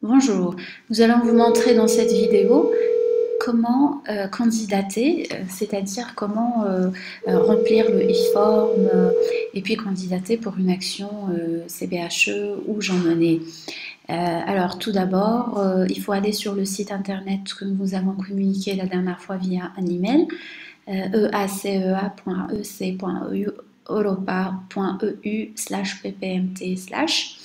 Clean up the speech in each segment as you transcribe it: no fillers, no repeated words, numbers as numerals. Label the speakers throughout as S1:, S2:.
S1: Bonjour, nous allons vous montrer dans cette vidéo comment candidater, c'est-à-dire comment remplir le e-form et puis candidater pour une action CBHE ou Jean Monnet. Alors tout d'abord, il faut aller sur le site internet que nous avons communiqué la dernière fois via un email, eacea.ec.europa.eu/ppmt/.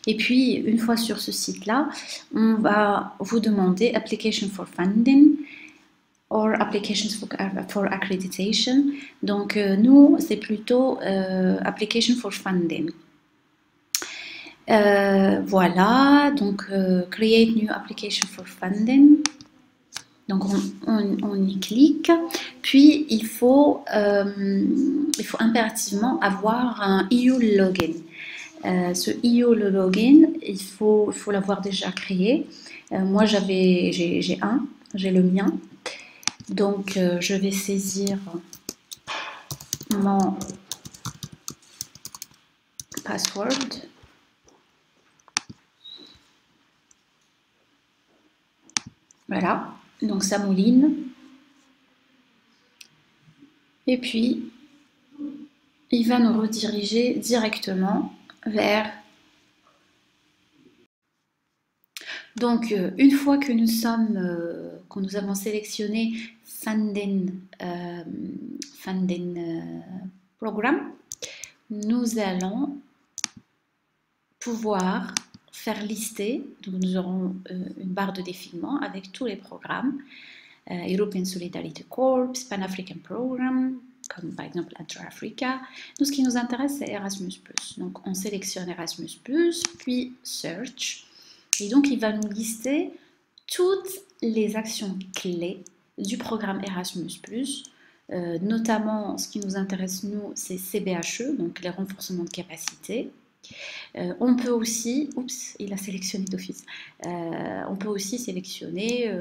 S1: Et puis, une fois sur ce site-là, on va vous demander Application for Funding or Applications for Accreditation. Donc, nous, c'est plutôt Application for Funding. Voilà, donc Create New Application for Funding. Donc on y clique, puis il faut impérativement avoir un EU login. Ce EU login, il faut l'avoir déjà créé. Moi j'ai le mien. Donc je vais saisir mon password. Voilà, donc ça mouline. Et puis, il va nous rediriger directement vers... Donc, une fois que nous avons sélectionné Funding Program, nous allons pouvoir faire lister, donc nous aurons une barre de défilement avec tous les programmes, European Solidarity Corps, Pan-African Program, comme par exemple Intra-Africa. Nous, ce qui nous intéresse, c'est Erasmus+. Donc, on sélectionne Erasmus+, puis Search. Et donc, il va nous lister toutes les actions clés du programme Erasmus+, notamment, ce qui nous intéresse, nous, c'est CBHE, donc les renforcements de capacité. On peut aussi, oups, il a sélectionné d'office, on peut aussi sélectionner,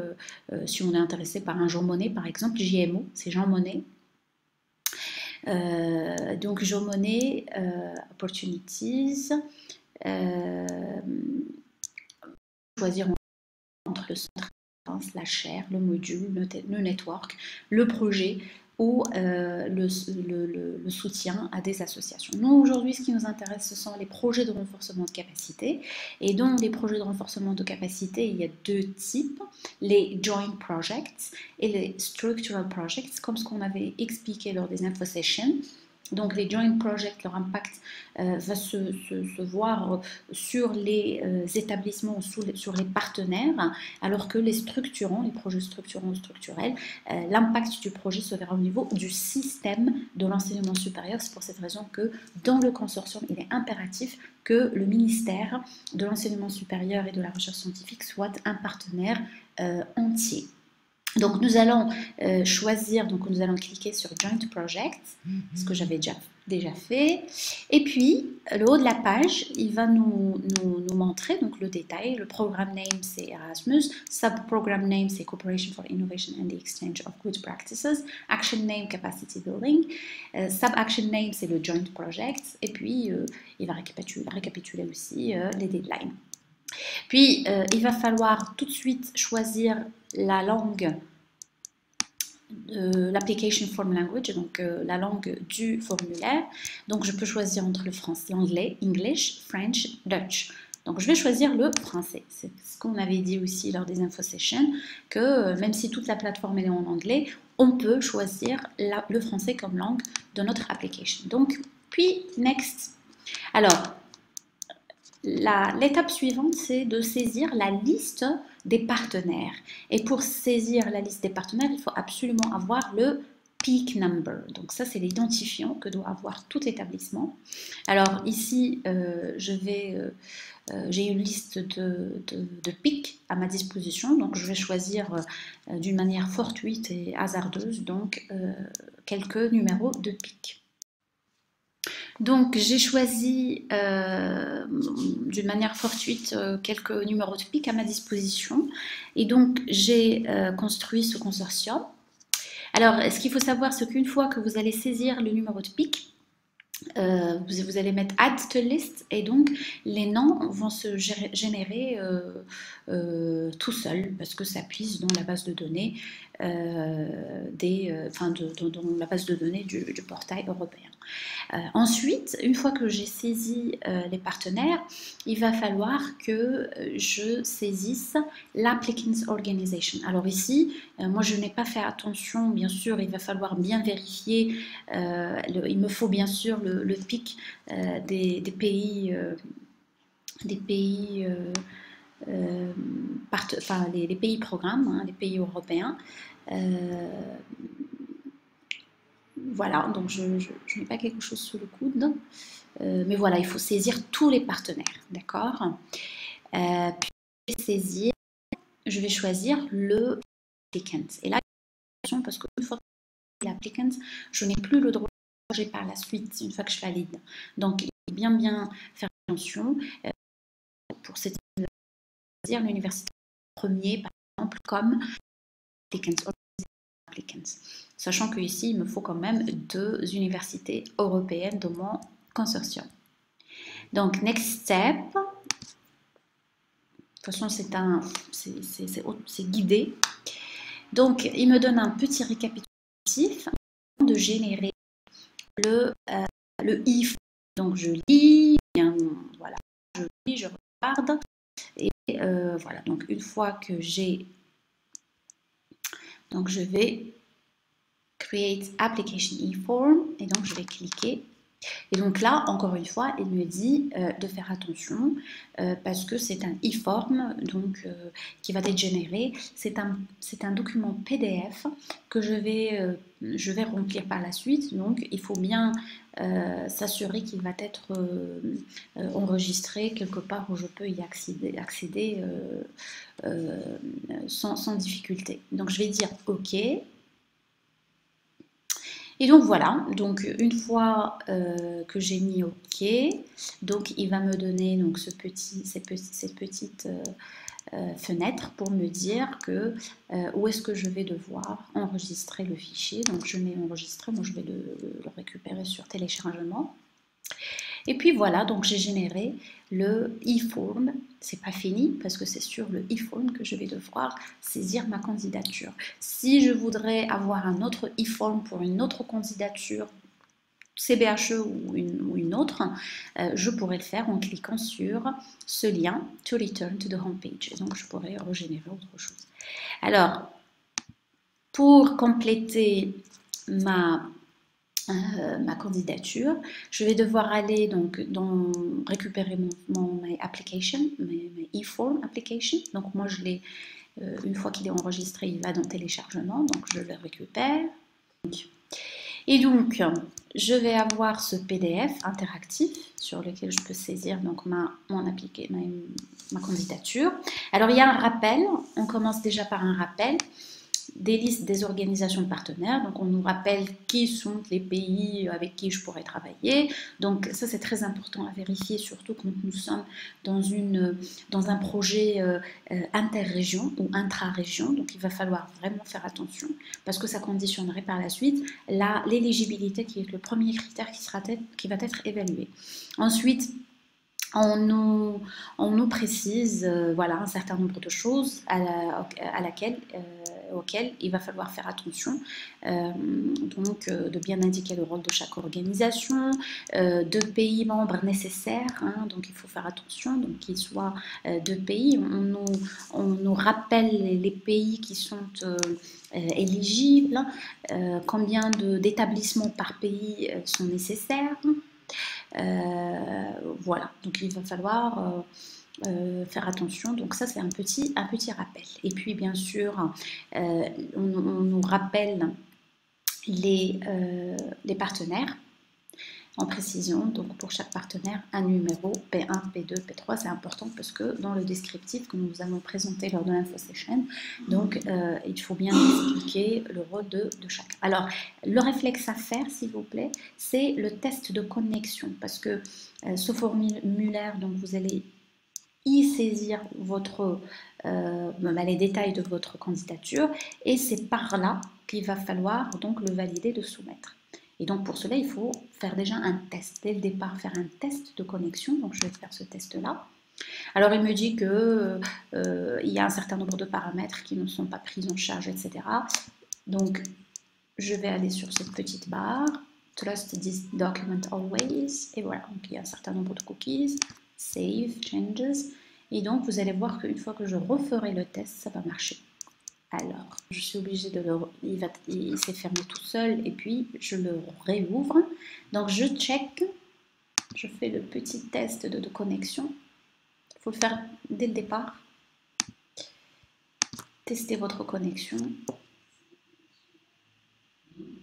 S1: si on est intéressé par un Jean Monnet par exemple, JMO, c'est Jean Monnet. Donc Jean Monnet, Opportunities, choisir entre le centre, la chaire, le module, le network, le projet ou le soutien à des associations. Nous, aujourd'hui, ce qui nous intéresse, ce sont les projets de renforcement de capacité. Et dans les projets de renforcement de capacité, il y a deux types, les joint projects et les structural projects, comme ce qu'on avait expliqué lors des info sessions. Donc les joint projects, leur impact va se voir sur les établissements, sur les partenaires, alors que les structurants, les projets structurants ou structurels, l'impact du projet se verra au niveau du système de l'enseignement supérieur. C'est pour cette raison que dans le consortium, il est impératif que le ministère de l'enseignement supérieur et de la recherche scientifique soit un partenaire entier. Donc nous allons choisir, donc nous allons cliquer sur Joint Project, ce que j'avais déjà fait. Et puis, le haut de la page, il va nous montrer donc, le détail. Le programme name, c'est Erasmus. Sub-program name, c'est Cooperation for Innovation and the Exchange of Good Practices. Action name, Capacity Building. Sub-action name, c'est le Joint Project. Et puis, il va récapituler aussi les deadlines. Puis, il va falloir tout de suite choisir la langue, l'application form language, donc la langue du formulaire. Donc, je peux choisir entre le français, l'anglais, English, French, Dutch. Donc, je vais choisir le français. C'est ce qu'on avait dit aussi lors des info sessions, que même si toute la plateforme est en anglais, on peut choisir le français comme langue de notre application. Donc, puis, next. Alors, l'étape suivante, c'est de saisir la liste des partenaires. Et pour saisir la liste des partenaires, il faut absolument avoir le peak number. Donc ça, c'est l'identifiant que doit avoir tout établissement. Alors ici, j'ai une liste de pics à ma disposition. Donc je vais choisir d'une manière fortuite et hasardeuse donc quelques numéros de pics. Donc j'ai choisi d'une manière fortuite quelques numéros de pic à ma disposition et donc j'ai construit ce consortium. Alors ce qu'il faut savoir, c'est qu'une fois que vous allez saisir le numéro de pic, vous allez mettre add to list et donc les noms vont se générer tout seuls parce que ça puise dans la base de données dans la base de données du portail européen. Ensuite, une fois que j'ai saisi les partenaires, il va falloir que je saisisse l'Applicants Organization. Alors ici, moi je n'ai pas fait attention, bien sûr, il va falloir bien vérifier, il me faut bien sûr le pic des pays, les pays programmes, hein, les pays européens. Voilà, donc je n'ai pas quelque chose sous le coude, mais voilà, il faut saisir tous les partenaires, d'accord. Puis saisir, je vais choisir le applicant. Et là, attention parce qu'une fois que j'ai l'applicant, je n'ai plus le droit de changer par la suite une fois que je valide. Donc, il faut bien faire attention pour cette choisir l'université premier, par exemple, comme applicants. Sachant qu'ici, il me faut quand même 2 universités européennes de mon consortium. Donc, next step. De toute façon, c'est guidé. Donc, il me donne un petit récapitulatif de générer le if. Donc, je lis, bien, voilà, je lis, je regarde. Et voilà, donc une fois que j'ai... Donc, je vais Create Application eForm et donc je vais cliquer. Et donc là, encore une fois, il me dit de faire attention parce que c'est un e-form qui va être généré. C'est un document PDF que je vais remplir par la suite. Donc, il faut bien s'assurer qu'il va être enregistré quelque part où je peux y accéder sans difficulté. Donc, je vais dire OK. Et donc voilà, donc une fois que j'ai mis OK, donc il va me donner donc cette petite fenêtre pour me dire que où est-ce que je vais devoir enregistrer le fichier. Donc je mets enregistrer, moi je vais le récupérer sur téléchargement. Et puis voilà, donc j'ai généré le e-form. C'est pas fini parce que c'est sur le e-form que je vais devoir saisir ma candidature. Si je voudrais avoir un autre e-form pour une autre candidature, CBHE ou une autre, je pourrais le faire en cliquant sur ce lien to return to the home page. Donc je pourrais régénérer autre chose. Alors, pour compléter ma candidature, je vais devoir aller donc récupérer mon application, mes e-form application. Donc moi je l'ai, une fois qu'il est enregistré, il va dans téléchargement, donc je le récupère. Et donc je vais avoir ce PDF interactif sur lequel je peux saisir donc ma candidature. Alors il y a un rappel, on commence déjà par un rappel des listes des organisations partenaires. Donc, on nous rappelle qui sont les pays avec qui je pourrais travailler. Donc, ça, c'est très important à vérifier, surtout quand nous sommes dans un projet interrégion ou intra-région. Donc, il va falloir vraiment faire attention parce que ça conditionnerait par la suite l'éligibilité qui est le premier critère qui va être évalué. Ensuite, on nous précise voilà, un certain nombre de choses auxquelles il va falloir faire attention. Donc, de bien indiquer le rôle de chaque organisation, de pays membres nécessaires, hein, donc il faut faire attention, donc qu'il soit de pays. On nous rappelle les pays qui sont éligibles, combien d'établissements par pays sont nécessaires. Voilà, donc il va falloir faire attention. Donc ça, c'est un petit rappel. Et puis, bien sûr, on nous rappelle les partenaires en précision. Donc, pour chaque partenaire, un numéro P1, P2, P3. C'est important parce que dans le descriptif que nous allons présenter lors de l'info-session, donc il faut bien expliquer le rôle de chacun. Alors, le réflexe à faire, s'il vous plaît, c'est le test de connexion parce que ce formulaire, donc vous allez y saisir les détails de votre candidature et c'est par là qu'il va falloir donc le valider, de soumettre. Et donc pour cela, il faut faire déjà un test. Dès le départ, faire un test de connexion. Donc je vais faire ce test-là. Alors il me dit que il y a un certain nombre de paramètres qui ne sont pas pris en charge, etc. Donc je vais aller sur cette petite barre, Trust this document always, et voilà, donc il y a un certain nombre de cookies, Save, Changes, et donc vous allez voir qu'une fois que je referai le test, ça va marcher. Alors, je suis obligée de le... Il s'est fermé tout seul, et puis je le réouvre. Donc je check, je fais le petit test de connexion. Il faut le faire dès le départ. Testez votre connexion.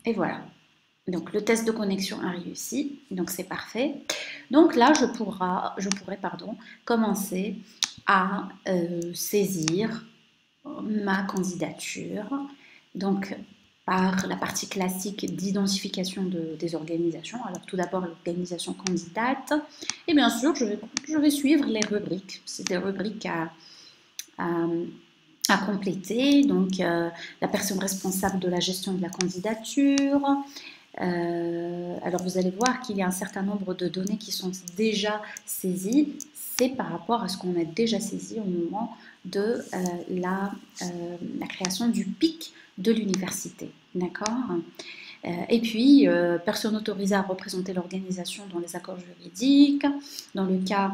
S1: Et voilà. Donc le test de connexion a réussi, donc c'est parfait. Donc là, je pourrais commencer à saisir ma candidature, donc par la partie classique d'identification des organisations. Alors tout d'abord l'organisation candidate, et bien sûr je vais suivre les rubriques. C'est des rubriques à compléter, donc la personne responsable de la gestion de la candidature. Alors vous allez voir qu'il y a un certain nombre de données qui sont déjà saisies. C'est par rapport à ce qu'on a déjà saisi au moment de la création du PIC de l'université. D'accord. Et puis, personne autorisée à représenter l'organisation dans les accords juridiques. Dans le cas,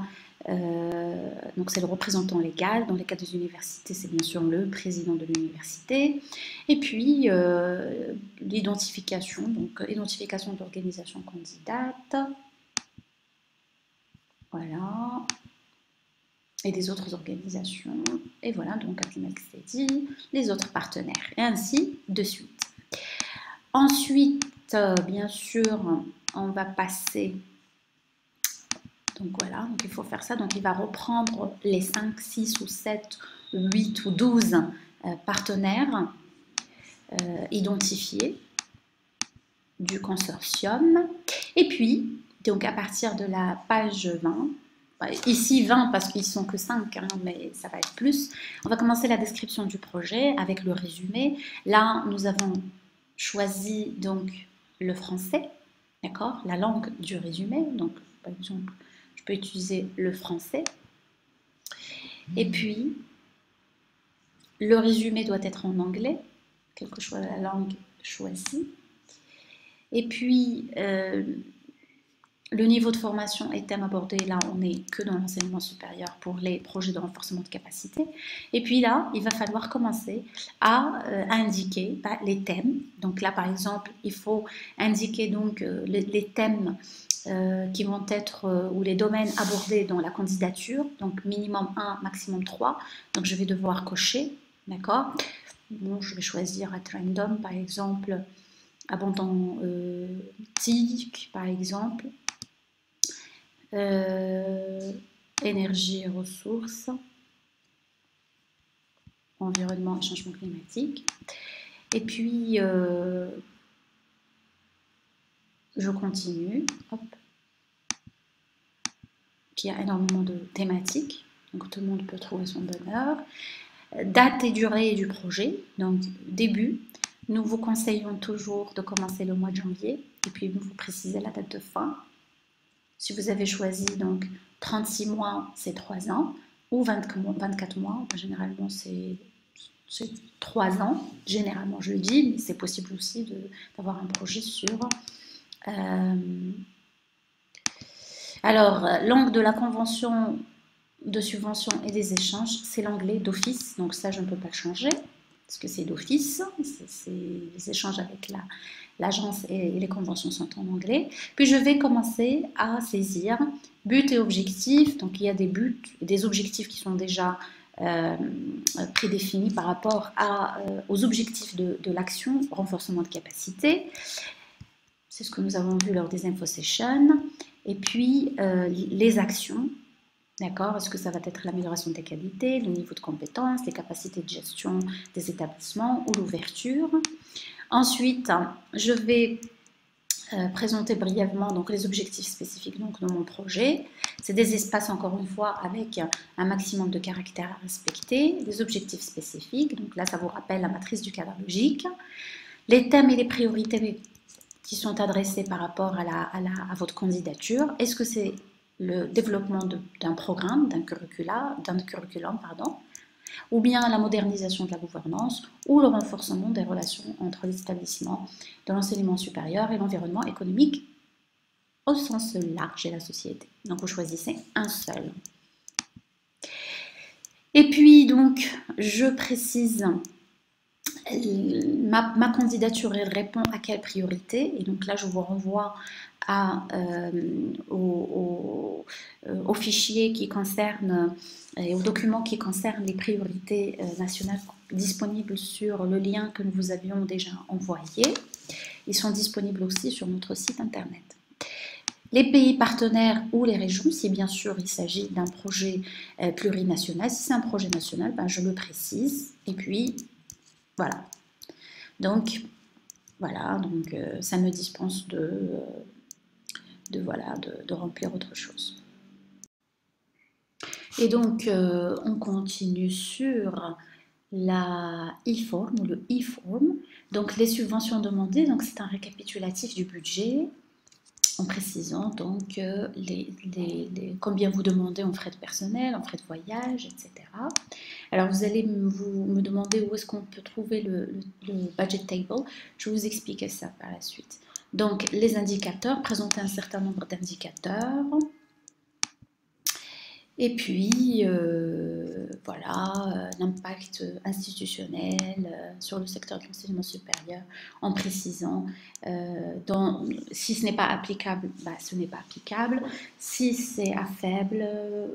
S1: donc c'est le représentant légal. Dans les cas des universités, c'est bien sûr le président de l'université. Et puis, l'identification, donc identification de l'organisation candidate. Voilà. Et des autres organisations. Et voilà, donc Apimex Study, les autres partenaires. Et ainsi de suite. Ensuite, bien sûr, on va passer, donc voilà, donc il faut faire ça, donc il va reprendre les 5, 6 ou 7, 8 ou 12 partenaires identifiés du consortium. Et puis, donc à partir de la page 20, ici 20 parce qu'ils sont que 5, hein, mais ça va être plus, on va commencer la description du projet avec le résumé. Là, nous avons choisi donc le français, d'accord, la langue du résumé. Donc, par exemple, je peux utiliser le français. Et puis, le résumé doit être en anglais, quelle que soit la langue choisie. Et puis, le niveau de formation et thème abordé, là, on n'est que dans l'enseignement supérieur pour les projets de renforcement de capacité. Et puis là, il va falloir commencer à indiquer les thèmes. Donc là, par exemple, il faut indiquer donc les thèmes qui vont être, ou les domaines abordés dans la candidature. Donc minimum 1, maximum 3. Donc je vais devoir cocher, d'accord. Bon, je vais choisir at random, par exemple, abondant TIC, par exemple. Énergie et ressources, environnement et changement climatique. Et puis, je continue. Hop. Il y a énormément de thématiques, donc tout le monde peut trouver son bonheur. Date et durée du projet, donc début. Nous vous conseillons toujours de commencer le mois de janvier, et puis vous précisez la date de fin. Si vous avez choisi donc 36 mois, c'est 3 ans, ou 24 mois, généralement c'est 3 ans, généralement je le dis, mais c'est possible aussi d'avoir un projet sur... Alors, langue de la convention de subvention et des échanges, c'est l'anglais d'office, donc ça je ne peux pas le changer, parce que c'est d'office, les échanges avec l'agence et les conventions sont en anglais. Puis je vais commencer à saisir buts et objectifs. Donc il y a des buts et des objectifs qui sont déjà prédéfinis par rapport aux objectifs de l'action renforcement de capacité. C'est ce que nous avons vu lors des infosessions. Et puis les actions. D'accord? Est-ce que ça va être l'amélioration des qualités, le niveau de compétences, les capacités de gestion des établissements ou l'ouverture? Ensuite, je vais présenter brièvement donc, les objectifs spécifiques donc, de mon projet. C'est des espaces, encore une fois, avec un maximum de caractères à respecter, des objectifs spécifiques. Donc là, ça vous rappelle la matrice du cadre logique. Les thèmes et les priorités qui sont adressés par rapport à votre candidature. Est-ce que c'est le développement d'un programme, d'un curriculum, pardon, ou bien la modernisation de la gouvernance, ou le renforcement des relations entre les établissements de l'enseignement supérieur et l'environnement économique au sens large et la société. Donc vous choisissez un seul. Et puis donc, je précise, ma candidature, elle répond à quelle priorité? Et donc là, je vous renvoie au fichier qui concerne et aux documents qui concernent les priorités nationales disponibles sur le lien que nous vous avions déjà envoyé. Ils sont disponibles aussi sur notre site internet. Les pays partenaires ou les régions, si bien sûr il s'agit d'un projet plurinational. Si c'est un projet national, ben, je le précise. Et puis, voilà. Donc, voilà, donc ça me dispense de remplir autre chose. Et donc, on continue sur la e-form ou le e-form. Donc, les subventions demandées, donc c'est un récapitulatif du budget en précisant donc combien vous demandez en frais de personnel, en frais de voyage, etc. Alors, vous allez me demander où est-ce qu'on peut trouver le budget table. Je vais vous expliquer ça par la suite. Donc, les indicateurs, présenter un certain nombre d'indicateurs. Et puis, voilà, l'impact institutionnel sur le secteur de l'enseignement supérieur en précisant si ce n'est pas applicable, bah, ce n'est pas applicable. Si c'est à faible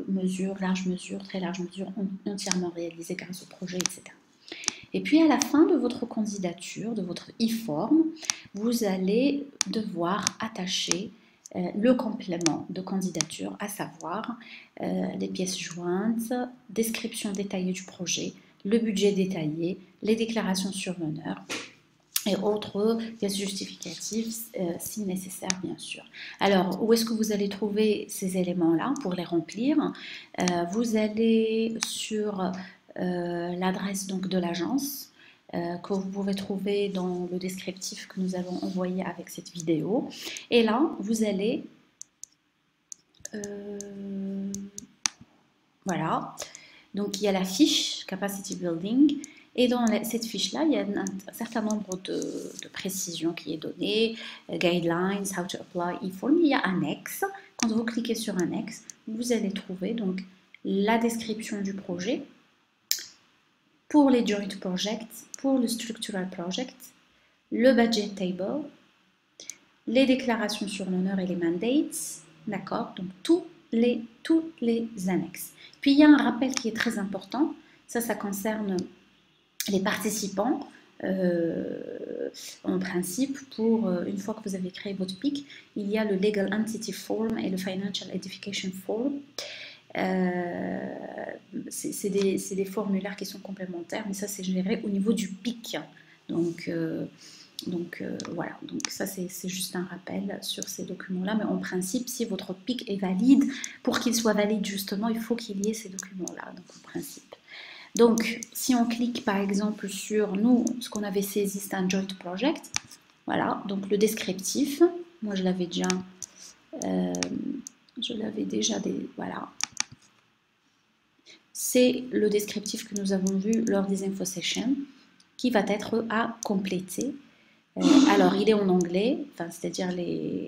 S1: mesure, large mesure, très large mesure, entièrement réalisé grâce au projet, etc. Et puis à la fin de votre candidature, de votre e-form, vous allez devoir attacher le complément de candidature, à savoir les pièces jointes, description détaillée du projet, le budget détaillé, les déclarations sur l'honneur et autres pièces justificatives si nécessaire, bien sûr. Alors, où est-ce que vous allez trouver ces éléments-là pour les remplir? Vous allez sur l'adresse donc de l'agence que vous pouvez trouver dans le descriptif que nous avons envoyé avec cette vidéo. Et là, vous allez voilà, donc il y a la fiche Capacity Building et dans cette fiche-là, il y a un certain nombre de précisions qui est donné, guidelines, how to apply e-form. Il y a annexe. Quand vous cliquez sur annexe, vous allez trouver donc la description du projet pour les joint projects, pour le structural project, le budget table, les déclarations sur l'honneur et les mandates, d'accord, donc toutes les annexes. Puis il y a un rappel qui est très important, ça concerne les participants. En principe, une fois que vous avez créé votre PIC, il y a le Legal Entity Form et le Financial Edification Form. C'est des formulaires qui sont complémentaires, mais ça c'est géré au niveau du PIC. Donc voilà, donc ça c'est juste un rappel sur ces documents-là, mais en principe, si votre PIC est valide, pour qu'il soit valide justement, il faut qu'il y ait ces documents-là, donc en principe. Donc, si on clique par exemple sur nous, ce qu'on avait saisi, c'est un joint project, voilà, donc le descriptif, moi je l'avais déjà, voilà. C'est le descriptif que nous avons vu lors des info sessions, qui va être à compléter. Alors, il est en anglais, enfin, c'est-à-dire les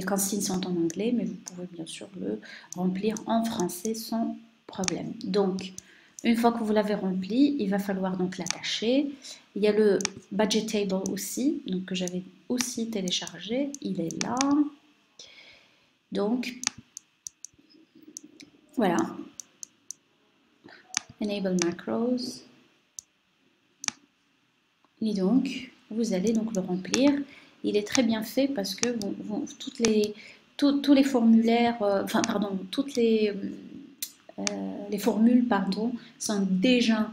S1: consignes sont en anglais, mais vous pouvez bien sûr le remplir en français sans problème. Donc, une fois que vous l'avez rempli, il va falloir donc l'attacher. Il y a le budget table aussi, donc que j'avais aussi téléchargé. Il est là. Donc, voilà. Enable macros. Et donc, vous allez donc le remplir. Il est très bien fait parce que tous les formulaires, toutes les formules, sont déjà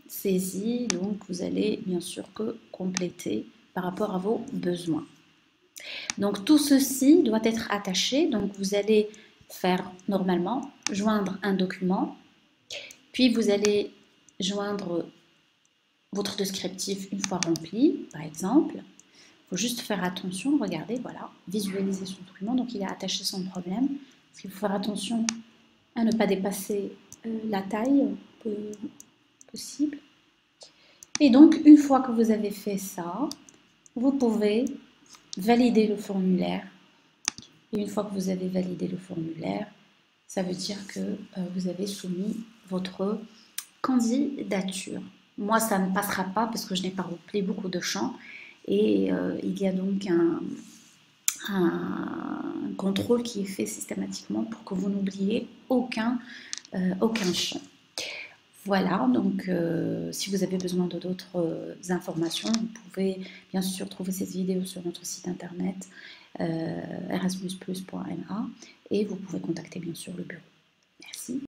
S1: saisies. Donc, vous allez bien sûr que compléter par rapport à vos besoins. Donc, tout ceci doit être attaché. Donc, vous allez faire normalement joindre un document. Puis, vous allez joindre votre descriptif une fois rempli, par exemple. Il faut juste faire attention, regardez, voilà, visualiser son document. Donc, il a attaché son problème. Il faut faire attention à ne pas dépasser la taille possible. Et donc, une fois que vous avez fait ça, vous pouvez valider le formulaire. Et une fois que vous avez validé le formulaire, ça veut dire que vous avez soumis votre candidature. Moi, ça ne passera pas parce que je n'ai pas rempli beaucoup de champs. Et il y a donc un contrôle qui est fait systématiquement pour que vous n'oubliez aucun champ. Voilà, donc si vous avez besoin de d'autres informations, vous pouvez bien sûr trouver cette vidéo sur notre site internet erasmusplus.ma et vous pouvez contacter bien sûr le bureau. Merci.